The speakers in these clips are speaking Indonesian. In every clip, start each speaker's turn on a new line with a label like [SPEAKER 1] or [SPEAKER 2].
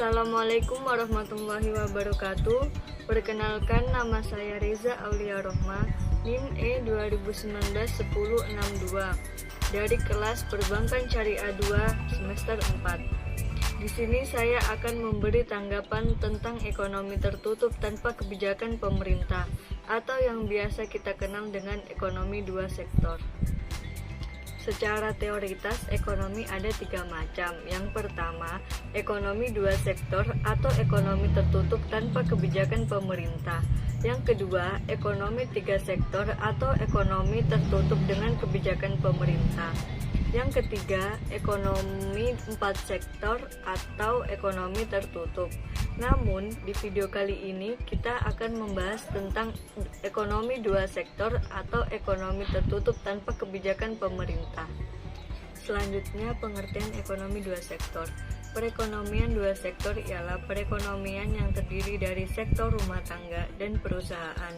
[SPEAKER 1] Assalamualaikum warahmatullahi wabarakatuh. Perkenalkan, nama saya Reza Aulia Rohma, NIM E 2019-1062 dari kelas Perbankan Syariah 2 semester 4. Di sini saya akan memberi tanggapan tentang ekonomi tertutup tanpa kebijakan pemerintah atau yang biasa kita kenal dengan ekonomi dua sektor. Secara teoritas, ekonomi ada tiga macam. Yang pertama, ekonomi dua sektor atau ekonomi tertutup tanpa kebijakan pemerintah. Yang kedua, ekonomi tiga sektor atau ekonomi tertutup dengan kebijakan pemerintah. Yang ketiga, ekonomi empat sektor atau ekonomi tertutup. Namun, di video kali ini kita akan membahas tentang ekonomi dua sektor atau ekonomi tertutup tanpa kebijakan pemerintah. Selanjutnya, pengertian ekonomi dua sektor. Perekonomian dua sektor ialah perekonomian yang terdiri dari sektor rumah tangga dan perusahaan,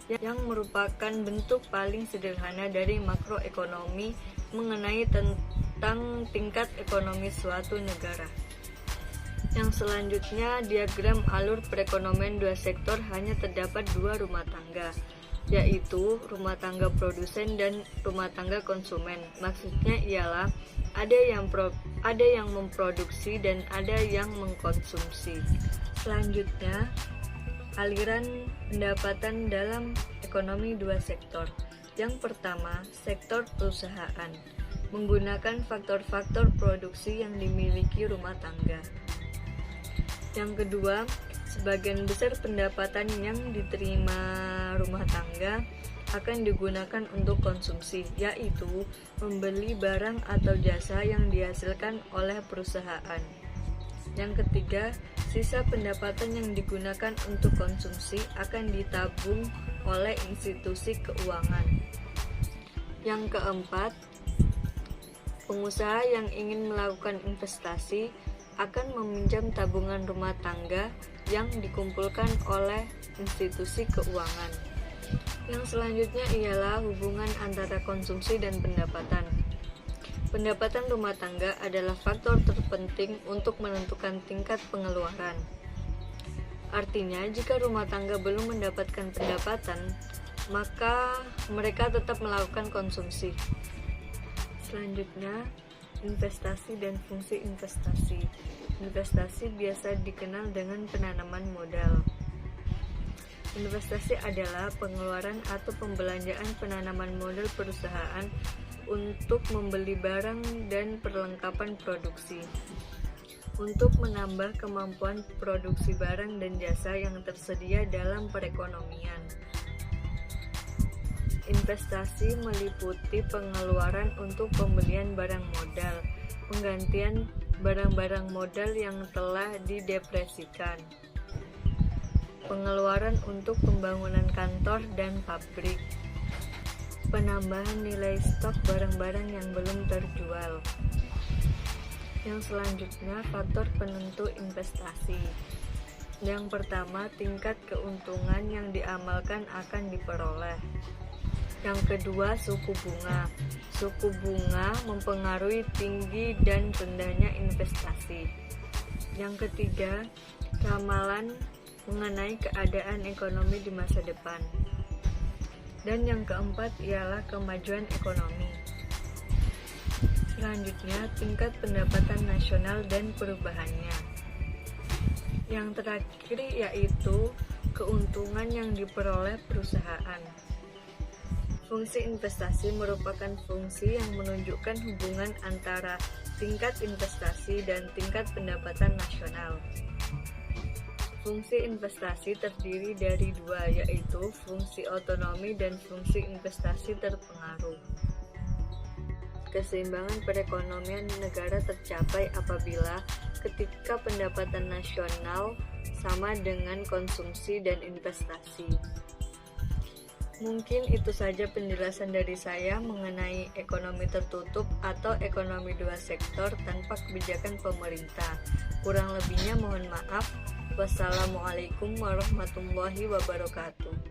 [SPEAKER 1] yang merupakan bentuk paling sederhana dari makroekonomi mengenai tentang tingkat ekonomi suatu negara. Yang selanjutnya, diagram alur perekonomian dua sektor hanya terdapat dua rumah tangga, yaitu rumah tangga produsen dan rumah tangga konsumen. Maksudnya ialah ada yang memproduksi dan ada yang mengkonsumsi. Selanjutnya, aliran pendapatan dalam ekonomi dua sektor. Yang pertama, sektor perusahaan, menggunakan faktor-faktor produksi yang dimiliki rumah tangga. Yang kedua, sebagian besar pendapatan yang diterima rumah tangga akan digunakan untuk konsumsi, yaitu membeli barang atau jasa yang dihasilkan oleh perusahaan. Yang ketiga, sisa pendapatan yang digunakan untuk konsumsi akan ditabung oleh institusi keuangan. Yang keempat, pengusaha yang ingin melakukan investasi akan meminjam tabungan rumah tangga yang dikumpulkan oleh institusi keuangan. Yang selanjutnya ialah hubungan antara konsumsi dan pendapatan. Pendapatan rumah tangga adalah faktor terpenting untuk menentukan tingkat pengeluaran. Artinya, jika rumah tangga belum mendapatkan pendapatan, maka mereka tetap melakukan konsumsi. Selanjutnya, investasi dan fungsi investasi. Investasi biasa dikenal dengan penanaman modal. Investasi adalah pengeluaran atau pembelanjaan penanaman modal perusahaan untuk membeli barang dan perlengkapan produksi, untuk menambah kemampuan produksi barang dan jasa yang tersedia dalam perekonomian. Investasi meliputi pengeluaran untuk pembelian barang modal, penggantian barang-barang modal yang telah didepresikan, pengeluaran untuk pembangunan kantor dan pabrik, penambahan nilai stok barang-barang yang belum terjual. Yang selanjutnya, faktor penentu investasi. Yang pertama, tingkat keuntungan yang diamalkan akan diperoleh. Yang kedua, suku bunga. Suku bunga mempengaruhi tinggi dan rendahnya investasi. Yang ketiga, ramalan mengenai keadaan ekonomi di masa depan. Dan yang keempat ialah kemajuan ekonomi. Selanjutnya, tingkat pendapatan nasional dan perubahannya. Yang terakhir yaitu keuntungan yang diperoleh perusahaan. Fungsi investasi merupakan fungsi yang menunjukkan hubungan antara tingkat investasi dan tingkat pendapatan nasional. Fungsi investasi terdiri dari dua, yaitu fungsi otonomi dan fungsi investasi terpengaruh. Keseimbangan perekonomian negara tercapai apabila ketika pendapatan nasional sama dengan konsumsi dan investasi. Mungkin itu saja penjelasan dari saya mengenai ekonomi tertutup atau ekonomi dua sektor tanpa kebijakan pemerintah. Kurang lebihnya mohon maaf. Wassalamualaikum warahmatullahi wabarakatuh.